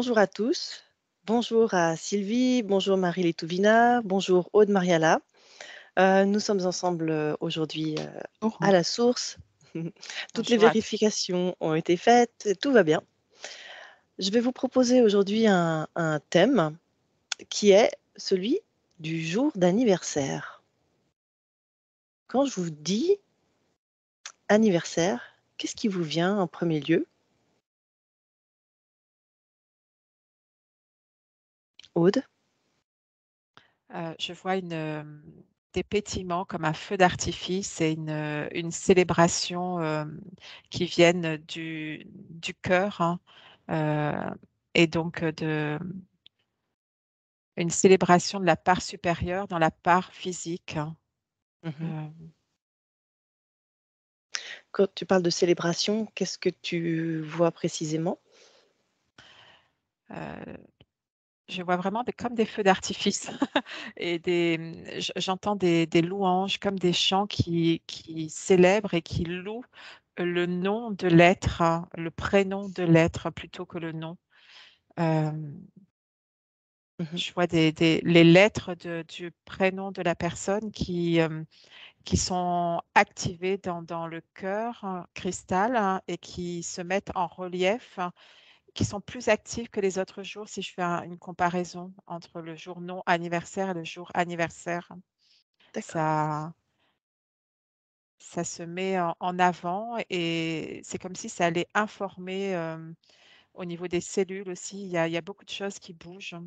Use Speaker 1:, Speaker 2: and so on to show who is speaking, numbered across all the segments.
Speaker 1: bonjour à tous. Bonjour à Sylvie, bonjour Marie-Létouvina, bonjour Aude Mariala. Nous sommes ensemble aujourd'hui à
Speaker 2: Bonjour.
Speaker 1: la source. Toutes les
Speaker 3: Bonjour à tous.
Speaker 1: vérifications ont été faites, et tout va bien. Je vais vous proposer aujourd'hui un thème qui est celui du jour d'anniversaire. Quand je vous dis anniversaire, qu'est-ce qui vous vient en premier lieu? Aude?
Speaker 3: Je vois des pétillements comme un feu d'artifice et une célébration qui viennent du cœur, hein, et donc une célébration de la part supérieure dans la part physique, hein.
Speaker 1: Mhm.
Speaker 3: Euh,
Speaker 1: Quand tu parles de célébration, qu'est-ce que tu vois précisément?
Speaker 3: euh, je vois vraiment comme des feux d'artifice et j'entends des louanges comme des chants qui célèbrent et qui louent le nom de l'être, hein, le prénom de l'être plutôt que le nom. Euh,
Speaker 1: Mhm.
Speaker 3: je vois les lettres du prénom de la personne qui sont activées dans le cœur cristal, hein, et qui se mettent en relief, hein, qui sont plus actives que les autres jours si je fais une comparaison entre le jour non anniversaire et le jour anniversaire.
Speaker 1: D'accord.
Speaker 3: Ça, ça se met en avant et c'est comme si ça allait informer au niveau des cellules aussi. Il y a beaucoup de choses qui bougent.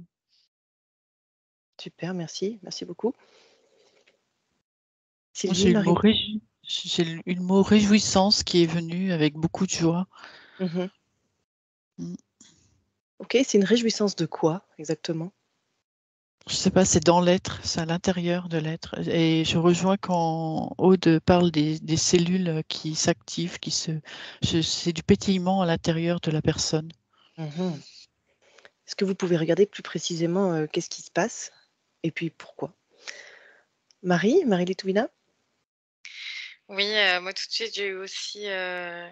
Speaker 1: Super, merci. Merci beaucoup.
Speaker 2: Moi,
Speaker 1: Sylvie, Marie?
Speaker 2: j'ai une mot réjouissance qui est venue avec beaucoup de joie.
Speaker 1: Mhm.
Speaker 2: Mm.
Speaker 1: Ok, c'est une réjouissance de quoi exactement?
Speaker 2: Je sais pas, c'est dans l'être, c'est à l'intérieur de l'être. Et je rejoins quand Aude parle des cellules qui s'activent, c'est du pétillement à l'intérieur de la personne.
Speaker 1: Mhm. Est-ce que vous pouvez regarder plus précisément qu'est-ce qui se passe et puis pourquoi? Marie-Létouvina?
Speaker 4: Oui, moi tout de suite j'ai eu aussi la,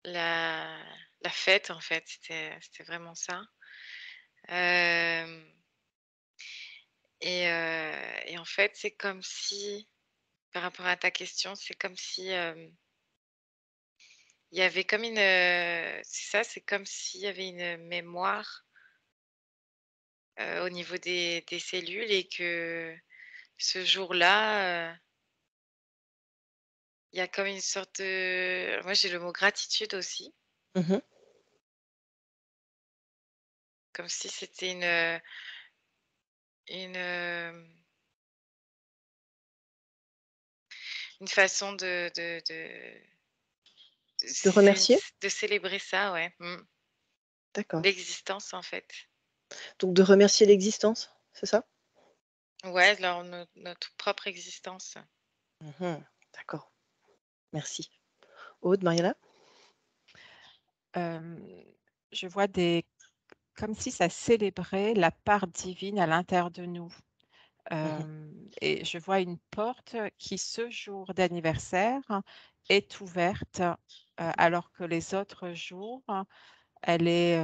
Speaker 4: la fête en fait, c'était vraiment ça. Euh, et en fait, c'est comme si, par rapport à ta question, c'est comme si il y avait comme c'est ça, c'est comme s'il y avait une mémoire au niveau des cellules et que ce jour-là, il y a comme une sorte de... Moi j'ai le mot gratitude aussi,
Speaker 1: Mhm.
Speaker 4: comme si c'était une une façon
Speaker 1: De remercier?
Speaker 4: de célébrer ça, ouais.
Speaker 1: D'accord.
Speaker 4: L'existence, en fait.
Speaker 1: Donc de remercier l'existence, c'est ça?
Speaker 4: Ouais, notre propre existence.
Speaker 1: Mhm. D'accord, merci. Aude, Mariella?
Speaker 3: Euh, je vois comme si ça célébrait la part divine à l'intérieur de nous.
Speaker 1: Mhm.
Speaker 3: Et je vois une porte qui, ce jour d'anniversaire, est ouverte, alors que les autres jours, elle est,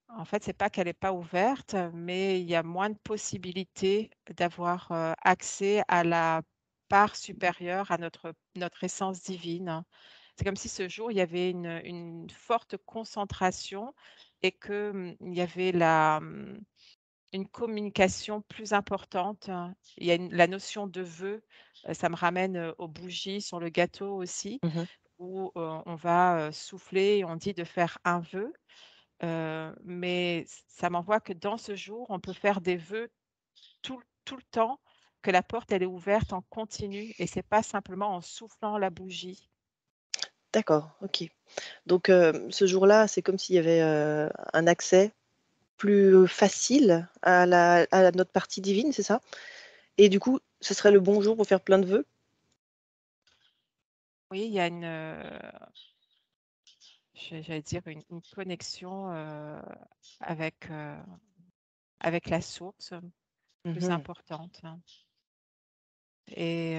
Speaker 3: en fait, c'est pas qu'elle n'est pas ouverte, mais il y a moins de possibilités d'avoir accès à la part supérieure, à notre essence divine. C'est comme si ce jour, il y avait une forte concentration et qu'il y avait une communication plus importante. Il y a la notion de vœu, ça me ramène aux bougies sur le gâteau aussi,
Speaker 1: Mhm.
Speaker 3: où on va souffler et on dit de faire un vœu. Mais ça m'envoie que dans ce jour, on peut faire des vœux tout le temps, que la porte elle est ouverte en continu et c'est pas simplement en soufflant la bougie.
Speaker 1: D'accord, ok. Donc ce jour-là, c'est comme s'il y avait un accès plus facile à notre partie divine, c'est ça? Et du coup, ce serait le bon jour pour faire plein de vœux?
Speaker 3: Oui, il y a j'allais dire une connexion avec la source plus
Speaker 1: Mhm.
Speaker 3: importante, hein. Et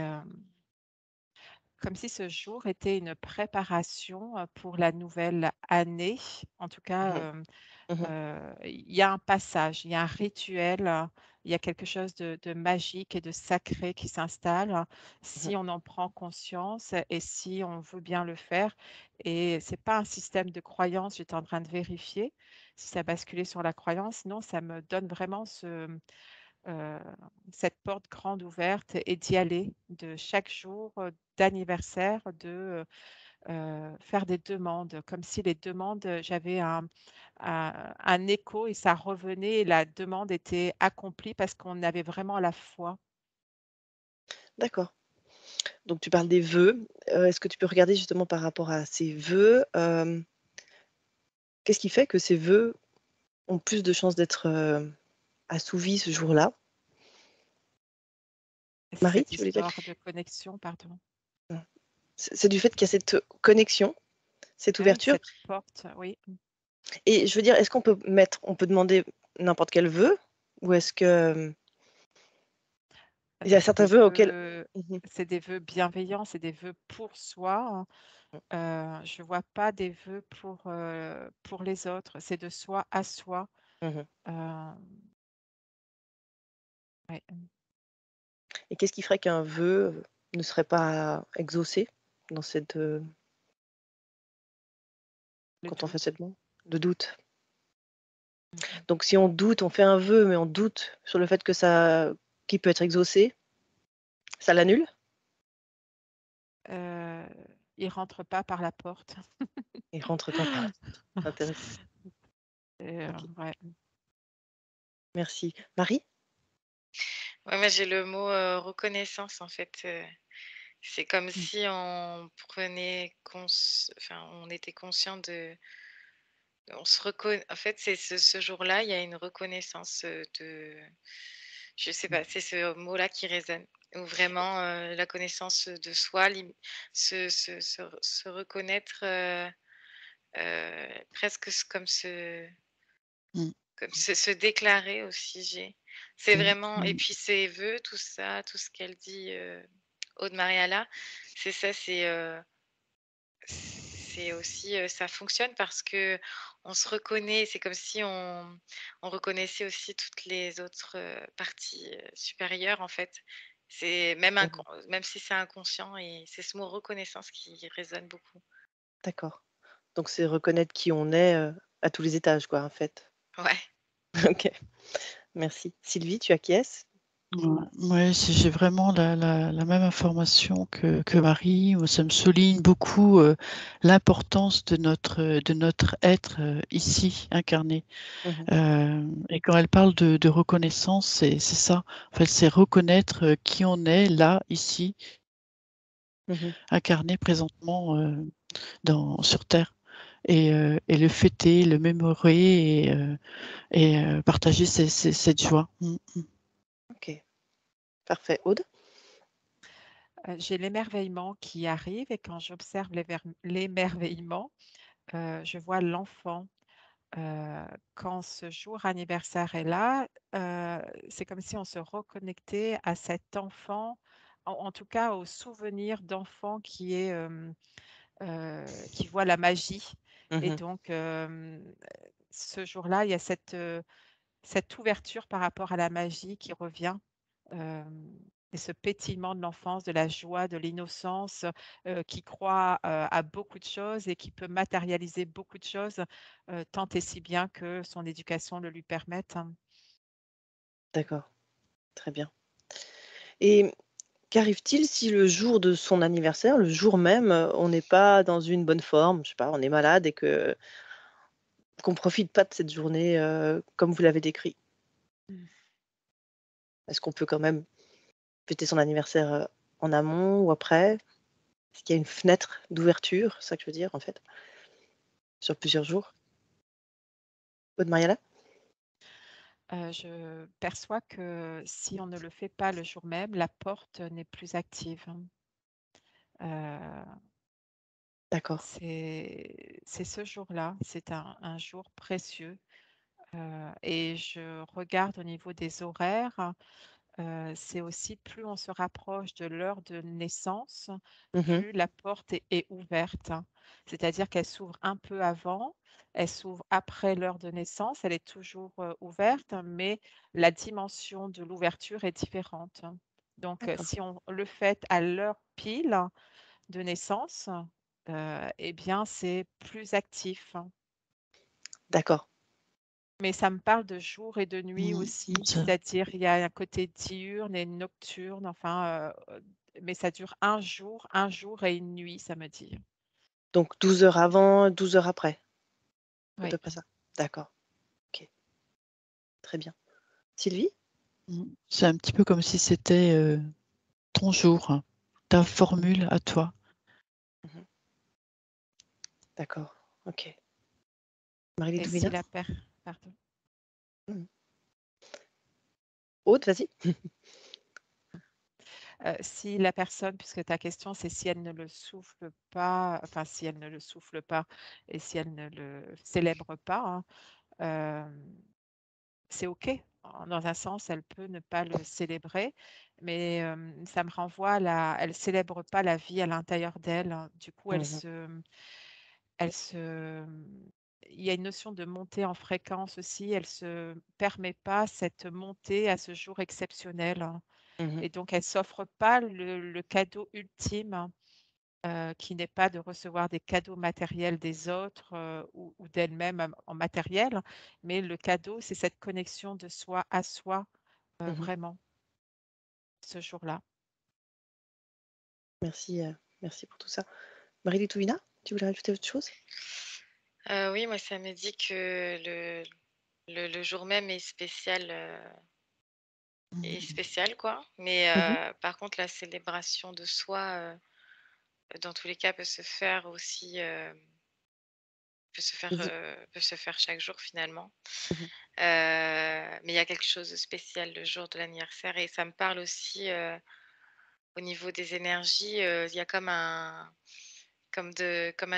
Speaker 3: comme si ce jour était une préparation pour la nouvelle année. En tout cas,
Speaker 1: Mhm. Mhm.
Speaker 3: il y a un passage, il y a un rituel, il y a quelque chose de magique et de sacré qui s'installe
Speaker 1: Mhm.
Speaker 3: si on en prend conscience et si on veut bien le faire. Et c'est pas un système de croyance, j'étais en train de vérifier si ça basculait sur la croyance. Non, ça me donne vraiment euh, cette porte grande ouverte et d'y aller de chaque jour d'anniversaire, de faire des demandes, comme si les demandes, j'avais un écho et ça revenait et la demande était accomplie parce qu'on avait vraiment la foi.
Speaker 1: D'accord. Donc tu parles des vœux. Est-ce que tu peux regarder justement par rapport à ces vœux, qu'est-ce qui fait que ces vœux ont plus de chances d'être assouvis ce jour-là?
Speaker 3: Et c'est
Speaker 1: Marie,
Speaker 3: cette
Speaker 1: tu voulais dire?
Speaker 3: histoire de connexion, pardon.
Speaker 1: Non. C'est du fait qu'il y a cette connexion, cette
Speaker 3: Ah oui,
Speaker 1: ouverture.
Speaker 3: cette porte, oui.
Speaker 1: Et je veux dire, est-ce qu'on peut demander n'importe quel vœu, ou est-ce que il y a
Speaker 3: C'est
Speaker 1: certains
Speaker 3: des
Speaker 1: vœux auxquels.
Speaker 3: vœux,
Speaker 1: Mhm.
Speaker 3: c'est des vœux bienveillants, c'est des vœux pour soi. Je vois pas des vœux pour les autres. C'est de soi à soi.
Speaker 1: Mhm.
Speaker 3: Euh, ouais.
Speaker 1: Et qu'est-ce qui ferait qu'un vœu ne serait pas exaucé dans cette
Speaker 3: Le
Speaker 1: quand on fait
Speaker 3: doute.
Speaker 1: cette demande de doute?
Speaker 3: Mhm.
Speaker 1: Donc si on doute, on fait un vœu, mais on doute sur le fait que ça qu'il peut être exaucé, ça l'annule?
Speaker 3: Euh, il rentre pas par la porte.
Speaker 1: Il rentre pas par. Intéressant. OK,
Speaker 3: Ouais.
Speaker 1: merci. Marie?
Speaker 4: Ouais, moi j'ai le mot reconnaissance en fait. C'est comme
Speaker 3: Mm.
Speaker 4: si on prenait enfin, on était conscient on se reconnaît. En fait, c'est ce jour-là, il y a une reconnaissance de, je sais pas, c'est ce mot-là qui résonne. Où vraiment la connaissance de soi, se reconnaître presque
Speaker 2: Mm.
Speaker 4: comme se déclarer aussi. C'est
Speaker 2: Mm.
Speaker 4: vraiment, et puis ses vœux, tout ça, tout ce qu'elle dit, Aude Mariala, c'est ça, c'est aussi, ça fonctionne parce que on se reconnaît. C'est comme si on reconnaissait aussi toutes les autres parties supérieures en fait. C'est même,
Speaker 1: Mmh.
Speaker 4: même si c'est inconscient, et c'est ce mot reconnaissance qui résonne beaucoup.
Speaker 1: D'accord. Donc c'est reconnaître qui on est, à tous les étages quoi, en fait?
Speaker 4: Ouais.
Speaker 1: OK, merci. Sylvie, tu acquiesces?
Speaker 2: Ouais, ouais, j'ai vraiment la même information que Marie. Moi, ça me souligne beaucoup l'importance de notre être ici, incarné.
Speaker 1: Mmh.
Speaker 2: Et quand elle parle de reconnaissance, c'est ça. En fait, c'est reconnaître qui on est là, ici,
Speaker 1: Mmh.
Speaker 2: incarné présentement sur Terre. Et le fêter, le mémorer et partager cette joie. Mm, mm.
Speaker 1: OK, parfait. Aude?
Speaker 3: J'ai l'émerveillement qui arrive et quand j'observe l'émerveillement, je vois l'enfant. Quand ce jour anniversaire est là, c'est comme si on se reconnectait à cet enfant, en tout cas au souvenir d'enfant qui voit la magie. Et
Speaker 1: Mmh.
Speaker 3: donc, ce jour-là, il y a cette ouverture par rapport à la magie qui revient. Et ce pétillement de l'enfance, de la joie, de l'innocence, qui croit à beaucoup de choses et qui peut matérialiser beaucoup de choses, tant et si bien que son éducation le lui permette.
Speaker 1: D'accord, très bien. Et qu'arrive-t-il si le jour de son anniversaire, le jour même, on n'est pas dans une bonne forme? Je sais pas, on est malade et qu'on profite pas de cette journée, comme vous l'avez décrit?
Speaker 3: Mmh.
Speaker 1: Est-ce qu'on peut quand même fêter son anniversaire, en amont ou après? Est-ce qu'il y a une fenêtre d'ouverture? C'est ça que je veux dire, en fait, sur plusieurs jours? Aude Mariala?
Speaker 3: Je perçois que si on ne le fait pas le jour même, la porte n'est plus active. Heu,
Speaker 1: D'accord.
Speaker 3: c'est ce jour-là, c'est un jour précieux, et je regarde au niveau des horaires. c'est aussi plus on se rapproche de l'heure de naissance,
Speaker 1: Mhm.
Speaker 3: plus la porte est ouverte. C'est-à-dire qu'elle s'ouvre un peu avant, elle s'ouvre après l'heure de naissance, elle est toujours ouverte, mais la dimension de l'ouverture est différente. Donc,
Speaker 1: D'accord.
Speaker 3: si on le fait à l'heure pile de naissance, eh bien, c'est plus actif.
Speaker 1: D'accord.
Speaker 3: Mais ça me parle de jour et de nuit aussi, c'est-à-dire il y a un côté diurne et nocturne, enfin, mais ça dure un jour et une nuit, ça me dit.
Speaker 1: Donc 12 heures avant, 12 heures après. C'est à
Speaker 3: Oui.
Speaker 1: peu près ça. D'accord. Ok. Très bien. Sylvie?
Speaker 2: C'est un petit peu comme si c'était ton jour, hein, ta formule à toi.
Speaker 1: Mhm. D'accord. Ok. Marie
Speaker 3: Et si
Speaker 1: Doumina?
Speaker 3: pardon.
Speaker 1: Aude, vas-y.
Speaker 3: Si la personne, puisque ta question c'est si elle ne le souffle pas, enfin si elle ne le souffle pas et si elle ne le célèbre pas, hein, c'est OK. Dans un sens, elle peut ne pas le célébrer, mais ça me renvoie elle célèbre pas la vie à l'intérieur d'elle, hein. Du coup,
Speaker 1: Mhm.
Speaker 3: il y a une notion de montée en fréquence aussi. Elle se permet pas cette montée à ce jour exceptionnel, hein.
Speaker 1: Mhm.
Speaker 3: Et donc, elle s'offre pas le cadeau ultime, qui n'est pas de recevoir des cadeaux matériels des autres ou d'elle-même en matériel, mais le cadeau, c'est cette connexion de soi à soi,
Speaker 1: Mhm.
Speaker 3: vraiment, ce jour-là.
Speaker 1: Merci, merci pour tout ça. Marie Doumina, tu voulais rajouter autre chose?
Speaker 4: Oui, moi, ça me dit que le jour même est spécial, quoi. Mais
Speaker 1: Mhm.
Speaker 4: par contre, la célébration de soi, dans tous les cas, peut se faire aussi,
Speaker 1: Vas-y.
Speaker 4: peut se faire chaque jour finalement.
Speaker 1: Mhm.
Speaker 4: Mais il y a quelque chose de spécial le jour de l'anniversaire et ça me parle aussi, au niveau des énergies, il y a comme un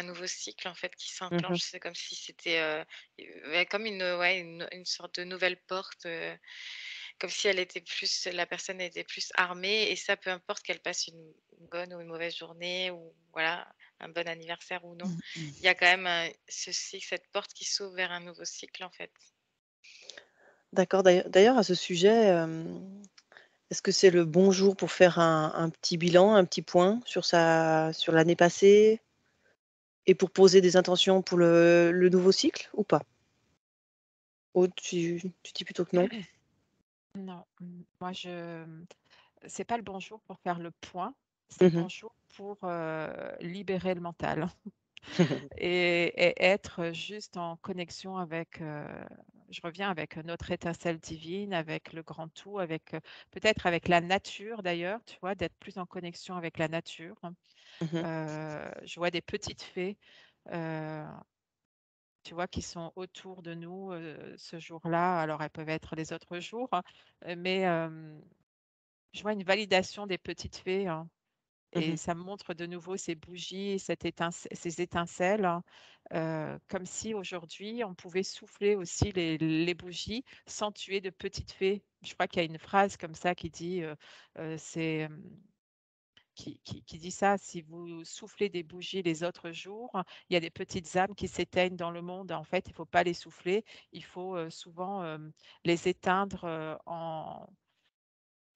Speaker 4: nouveau cycle en fait qui
Speaker 1: Mhm.
Speaker 4: s'enclenche. C'est comme si c'était, ouais, comme une sorte de nouvelle porte, comme si la personne était plus armée et ça, peu importe qu'elle passe une bonne ou une mauvaise journée ou voilà, un bon anniversaire ou non. Il y a quand même, cette porte qui s'ouvre vers un nouveau cycle en fait.
Speaker 1: D'accord. D'ailleurs, à ce sujet, est-ce que c'est le bon jour pour faire un petit bilan, un petit point sur l'année passée et pour poser des intentions pour le nouveau cycle ou pas? Aude, tu dis plutôt que non?
Speaker 3: Non, moi c'est pas le bon jour pour faire le point, c'est le bon
Speaker 1: Mhm.
Speaker 3: jour pour libérer le mental et être juste en connexion avec, je reviens avec notre étincelle divine, avec le grand tout, avec peut-être avec la nature d'ailleurs, tu vois, d'être plus en connexion avec la nature.
Speaker 1: Mhm.
Speaker 3: Je vois des petites fées, euh, tu vois, qui sont autour de nous ce jour-là. Alors, elles peuvent être les autres jours, hein, mais je vois une validation des petites fées, hein, et
Speaker 1: Mhm.
Speaker 3: ça me montre de nouveau ces bougies, ces étincelles, hein, comme si aujourd'hui, on pouvait souffler aussi les bougies sans tuer de petites fées. Je crois qu'il y a une phrase comme ça qui dit, c'est qui dit ça, si vous soufflez des bougies les autres jours, il y a des petites âmes qui s'éteignent dans le monde. En fait, il ne faut pas les souffler, il faut souvent les éteindre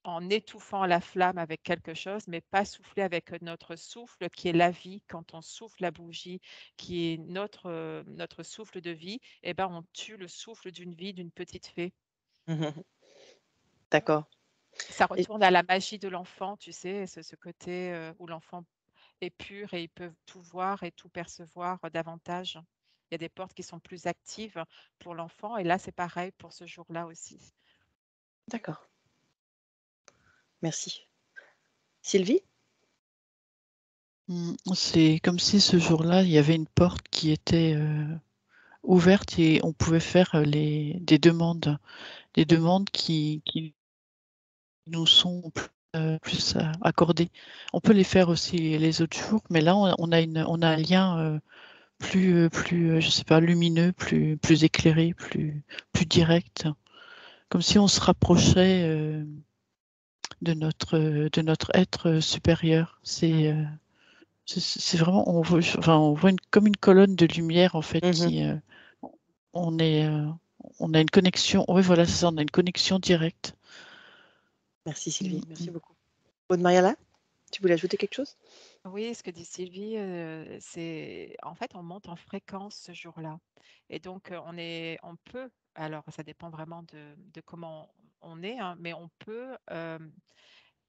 Speaker 3: en étouffant la flamme avec quelque chose, mais pas souffler avec notre souffle qui est la vie. Quand on souffle la bougie, qui est notre souffle de vie, eh ben, on tue le souffle d'une vie d'une petite fée.
Speaker 1: Mhm. D'accord.
Speaker 3: Ça
Speaker 1: Et
Speaker 3: retourne à la magie de l'enfant, tu sais, ce côté où l'enfant est pur et ils peuvent tout voir et tout percevoir davantage. Il y a des portes qui sont plus actives pour l'enfant et là, c'est pareil pour ce jour-là aussi.
Speaker 1: d'accord. Merci. Sylvie?
Speaker 2: C'est comme si ce jour-là, il y avait une porte qui était ouverte et on pouvait faire des demandes
Speaker 1: Mhm.
Speaker 2: qui nous sont plus accordées. On peut les faire aussi les autres jours, mais là, on a un lien plus, je sais pas, lumineux, plus éclairé, plus direct, comme si on se rapprochait de notre être supérieur. C'est vraiment, on voit comme une colonne de lumière en fait qui, on a une connexion. Oui, voilà, c'est ça, on a une connexion directe.
Speaker 1: Merci Sylvie, merci beaucoup. Aude Mariala, tu voulais ajouter quelque chose?
Speaker 3: Oui, ce que dit Sylvie, c'est en fait, on monte en fréquence ce jour-là. Et donc, on peut, alors ça dépend vraiment de comment on est, hein, mais on peut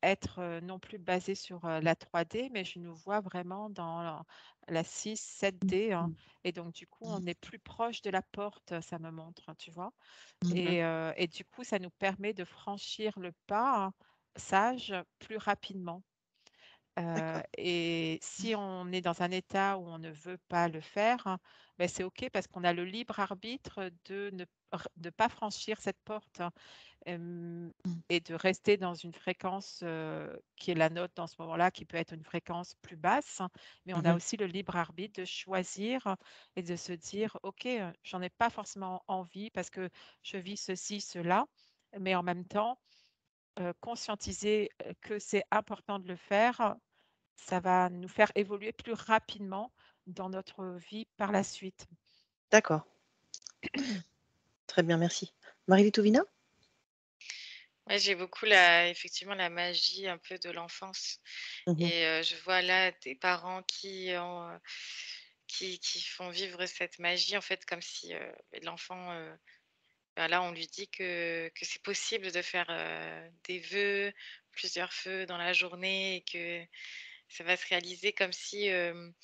Speaker 3: être non plus basé sur la 3D, mais je nous vois vraiment dans la 6, 7D. Hein. Et donc, du coup, on est plus proche de la porte, ça me montre, tu vois. Et du coup, ça nous permet de franchir le pas sage plus rapidement.
Speaker 1: D'accord.
Speaker 3: Et si on est dans un état où on ne veut pas le faire, hein, ben c'est OK parce qu'on a le libre arbitre de ne pas franchir cette porte hein, et de rester dans une fréquence qui est la nôtre dans ce moment-là, qui peut être une fréquence plus basse. Hein, mais on a aussi le libre arbitre de choisir et de se dire, OK, j'en ai pas forcément envie parce que je vis ceci, cela, mais en même temps, conscientiser que c'est important de le faire, ça va nous faire évoluer plus rapidement dans notre vie par la suite.
Speaker 1: D'accord. Très bien, merci. Marie-Litovina?
Speaker 4: Ouais, j'ai beaucoup effectivement la magie un peu de l'enfance.
Speaker 1: Mhm.
Speaker 4: Et je vois là des parents qui font vivre cette magie, en fait, comme si l'enfant, ben là, on lui dit que c'est possible de faire des vœux, plusieurs feux dans la journée, et que ça va se réaliser comme si il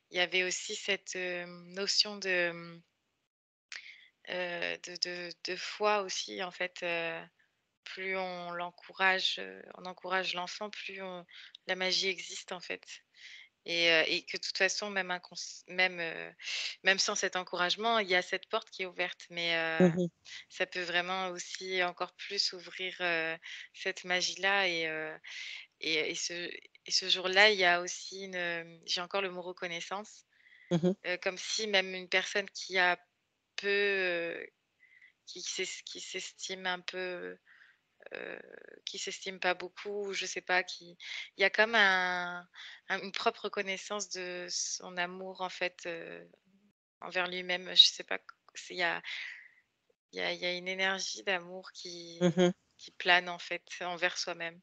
Speaker 4: y avait aussi cette notion de foi aussi, en fait. Plus on encourage l'enfant, plus la magie existe, en fait. Et que de toute façon, même sans cet encouragement, il y a cette porte qui est ouverte. Mais
Speaker 1: Mhm.
Speaker 4: ça peut vraiment aussi encore plus ouvrir cette magie-là. Et ce jour-là, il y a aussi j'ai encore le mot reconnaissance,
Speaker 1: Mhm.
Speaker 4: comme si même une personne qui a peu, qui s'estime un peu, qui s'estime pas beaucoup, je sais pas, il y a comme une propre reconnaissance de son amour en fait envers lui-même. Je sais pas, il y a une énergie d'amour
Speaker 1: Mhm.
Speaker 4: qui plane en fait envers soi-même.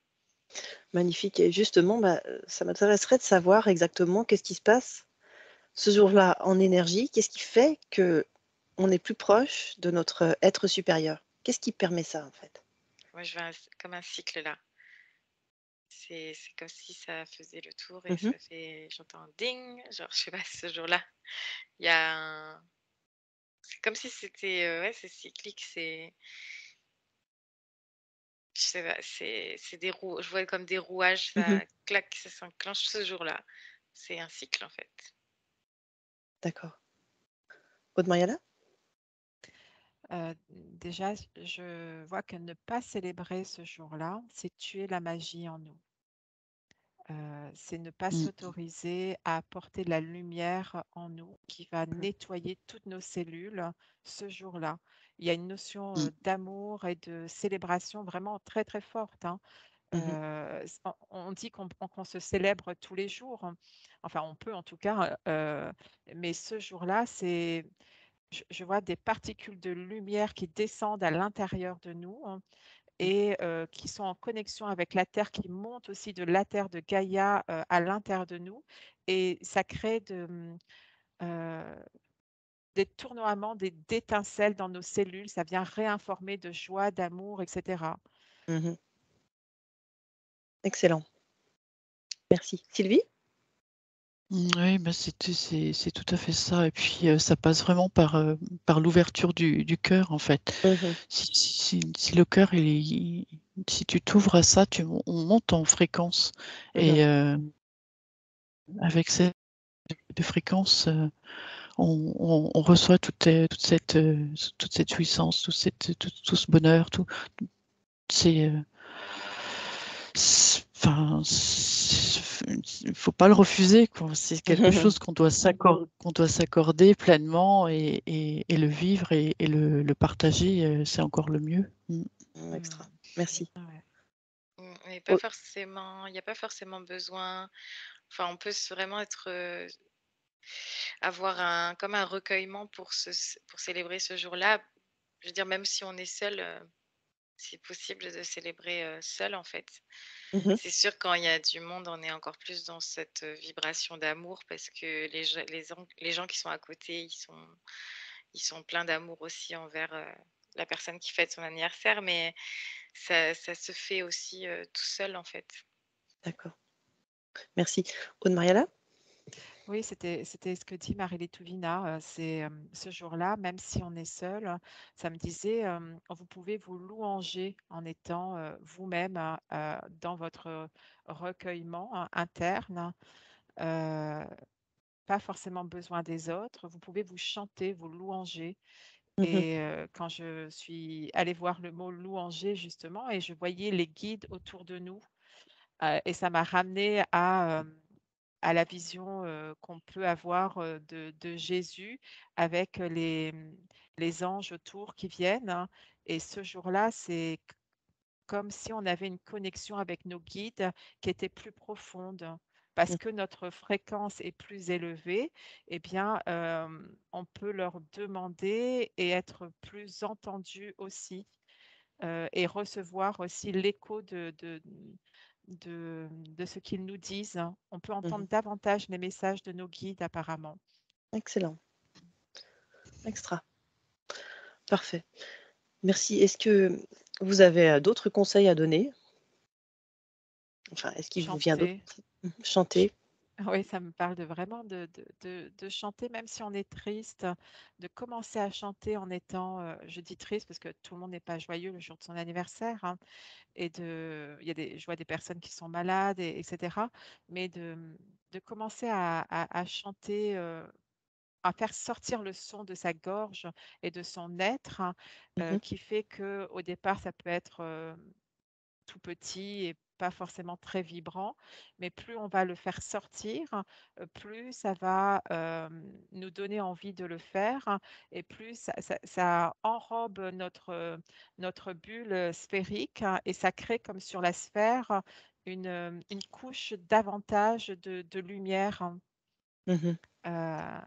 Speaker 1: Magnifique. Et justement, ça m'intéresserait de savoir exactement qu'est-ce qui se passe ce jour-là en énergie. Qu'est-ce qui fait que on est plus proche de notre être supérieur? Qu'est-ce qui permet ça, en fait?
Speaker 4: Moi, je vois comme un cycle là. C'est comme si ça faisait le tour et
Speaker 1: Mhm.
Speaker 4: j'entends un ding, genre je sais pas, ce jour-là, il y a c'est comme si c'était ouais, c'est cyclique, je sais pas, c'est des roues, je vois comme des rouages,
Speaker 1: Mhm.
Speaker 4: ça claque, ça s'enclenche ce jour-là. C'est un cycle en fait.
Speaker 1: D'accord. Aude Mariala?
Speaker 3: Déjà, je vois que ne pas célébrer ce jour-là, c'est tuer la magie en nous. C'est ne pas s'autoriser à apporter la lumière en nous qui va nettoyer toutes nos cellules ce jour-là. Il y a une notion d'amour et de célébration vraiment très très forte. Hein.
Speaker 1: Mhm.
Speaker 3: On dit qu'on se célèbre tous les jours. Hein. Enfin, on peut en tout cas. Mais ce jour-là, je vois des particules de lumière qui descendent à l'intérieur de nous. Hein, et qui sont en connexion avec la Terre, qui montent aussi de la Terre de Gaïa à l'intérieur de nous. Et ça crée des tournoiements, d'étincelles dans nos cellules. Ça vient réinformer de joie, d'amour, etc.
Speaker 1: Mhm. Excellent. Merci. Sylvie?
Speaker 2: Oui, c'est tout à fait ça. Et puis, ça passe vraiment par l'ouverture du cœur, en fait.
Speaker 1: Mhm.
Speaker 2: Si le cœur, si tu t'ouvres à ça, on monte en fréquence.
Speaker 1: Mhm.
Speaker 2: Et avec cette fréquence, on reçoit toute cette jouissance, tout ce bonheur, c'est, enfin, il faut pas le refuser, quoi. C'est quelque chose qu'on doit s'accorder pleinement et le vivre et le partager, c'est encore le mieux.
Speaker 1: Extra. Merci.
Speaker 3: Ouais.
Speaker 4: n'est pas
Speaker 1: Oh,
Speaker 4: forcément, il n'y a pas forcément besoin. Enfin, on peut vraiment être, avoir comme un recueillement pour célébrer ce jour-là. Je veux dire, même si on est seul, c'est possible de célébrer seul en fait.
Speaker 1: mhm,
Speaker 4: C'est sûr, quand il y a du monde, on est encore plus dans cette vibration d'amour parce que les gens qui sont à côté, ils sont pleins d'amour aussi envers la personne qui fête son anniversaire, mais ça se fait aussi tout seul en fait.
Speaker 1: d'accord. Merci. Aude Mariala?
Speaker 3: Oui, c'était ce que dit Marie-Létouvina. C'est ce jour-là, même si on est seul, ça me disait, vous pouvez vous louanger en étant vous-même dans votre recueillement interne. euh, Pas forcément besoin des autres. Vous pouvez vous chanter, vous louanger.
Speaker 1: Mhm,
Speaker 3: Et quand je suis allée voir le mot louanger, justement, et je voyais les guides autour de nous, et ça m'a ramené à la vision qu'on peut avoir de Jésus avec les anges autour qui viennent, hein. Et ce jour-là, c'est comme si on avait une connexion avec nos guides qui était plus profonde. Parce
Speaker 1: mhm,
Speaker 3: que notre fréquence est plus élevée, eh bien, on peut leur demander et être plus entendu aussi, et recevoir aussi l'écho de ce qu'ils nous disent. On peut
Speaker 1: mhm.
Speaker 3: entendre davantage les messages de nos guides apparemment.
Speaker 1: Excellent. Extra. Parfait. Merci. Est-ce que vous avez d'autres conseils à donner? Enfin, est-ce qu'il vous vient d'autres
Speaker 3: Chanter.
Speaker 1: chanter?
Speaker 3: Oui, ça me parle de vraiment de chanter, même si on est triste, de commencer à chanter en étant, je dis triste parce que tout le monde n'est pas joyeux le jour de son anniversaire, hein, je vois des personnes qui sont malades, etc. Mais de commencer à chanter, à faire sortir le son de sa gorge et de son être, hein,
Speaker 1: Mhm,
Speaker 3: qui fait que au départ, ça peut être tout petit et pas forcément très vibrant, mais plus on va le faire sortir, plus ça va nous donner envie de le faire, hein, et plus ça enrobe notre bulle sphérique, hein, et ça crée comme sur la sphère une couche davantage de lumière, hein.
Speaker 1: mhm.
Speaker 3: Euh,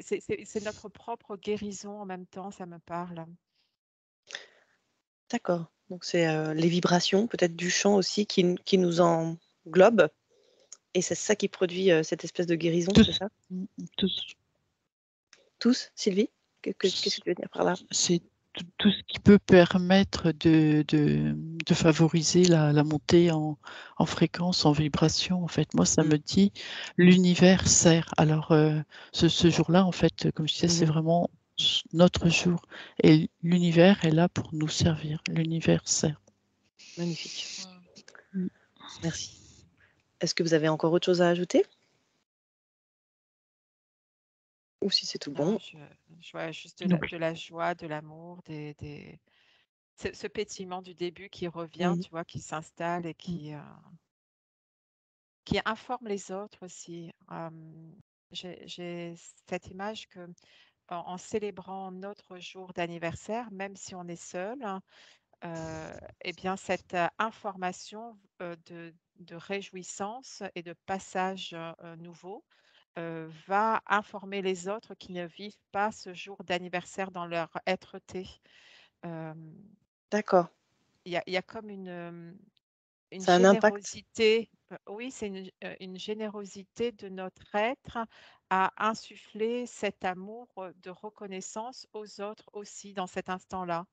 Speaker 3: c'est notre propre guérison en même temps, ça me parle.
Speaker 1: D'accord. Donc c'est les vibrations, peut-être du chant aussi, qui nous englobent. Et c'est ça qui produit cette espèce de guérison, c'est
Speaker 2: Tous,
Speaker 1: ça?
Speaker 2: tous,
Speaker 1: Tous, Sylvie? Qu'est-ce que tu veux dire par là?
Speaker 2: c'est tout ce qui peut permettre de favoriser la montée en fréquence, en vibration. En fait, moi, ça
Speaker 1: Mm,
Speaker 2: me dit l'univers sert. Alors, ce jour-là, en fait, comme je disais, c'est
Speaker 1: mhm.
Speaker 2: vraiment notre jour. Et l'univers est là pour nous servir. L'univers sert.
Speaker 1: Magnifique.
Speaker 4: Mm.
Speaker 1: Merci. Est-ce que vous avez encore autre chose à ajouter? Ou si c'est tout
Speaker 3: Non,
Speaker 1: bon?
Speaker 3: je vois juste
Speaker 2: Non.
Speaker 3: de la joie, de l'amour, ce pétillement du début qui revient,
Speaker 1: Mhm,
Speaker 3: tu vois, qui s'installe et
Speaker 2: Mm.
Speaker 3: qui informe les autres aussi. J'ai cette image que en célébrant notre jour d'anniversaire, même si on est seul, hein, eh bien, cette information de réjouissance et de passage nouveau va informer les autres qui ne vivent pas ce jour d'anniversaire dans leur être-té. Euh,
Speaker 1: D'accord.
Speaker 3: Il y a comme une
Speaker 1: Ça a un impact?
Speaker 3: générosité, oui, c'est une générosité de notre être à insuffler cet amour de reconnaissance aux autres aussi dans cet instant-là.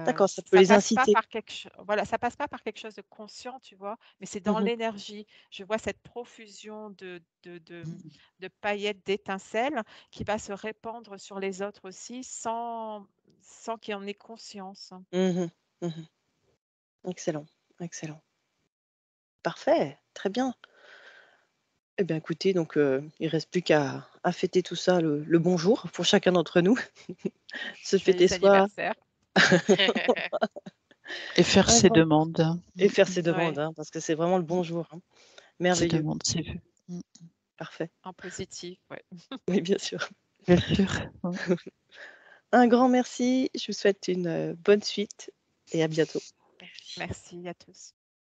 Speaker 1: D'accord, ça peut
Speaker 3: Ça
Speaker 1: les
Speaker 3: passe pas
Speaker 1: inciter.
Speaker 3: par voilà, ça passe pas par quelque chose de conscient, tu vois, mais c'est dans
Speaker 1: Mhm,
Speaker 3: l'énergie. Je vois cette profusion
Speaker 2: Mm.
Speaker 3: de paillettes, d'étincelles qui va se répandre sur les autres aussi sans qu'il y en ait conscience.
Speaker 1: mhm, mhm. Excellent, excellent. Parfait, très bien. Eh bien, écoutez, donc il reste plus qu'à fêter tout ça le bonjour pour chacun d'entre nous. Se fêter
Speaker 3: Joyeux
Speaker 1: soi
Speaker 3: anniversaire.
Speaker 2: Et faire
Speaker 1: un
Speaker 2: ses
Speaker 1: grand
Speaker 2: demandes.
Speaker 1: et faire ses demandes,
Speaker 3: Ouais,
Speaker 1: hein, parce que c'est vraiment le
Speaker 2: Mm.
Speaker 1: bonjour, hein.
Speaker 2: Ses
Speaker 1: Merveilleux,
Speaker 2: demandes, c'est vu. Mm.
Speaker 1: parfait.
Speaker 3: en positif, ouais.
Speaker 1: Oui, bien sûr.
Speaker 2: Bien sûr. Mm.
Speaker 1: Un grand merci, je vous souhaite une bonne suite et à bientôt.
Speaker 4: Merci.
Speaker 3: Merci à tous.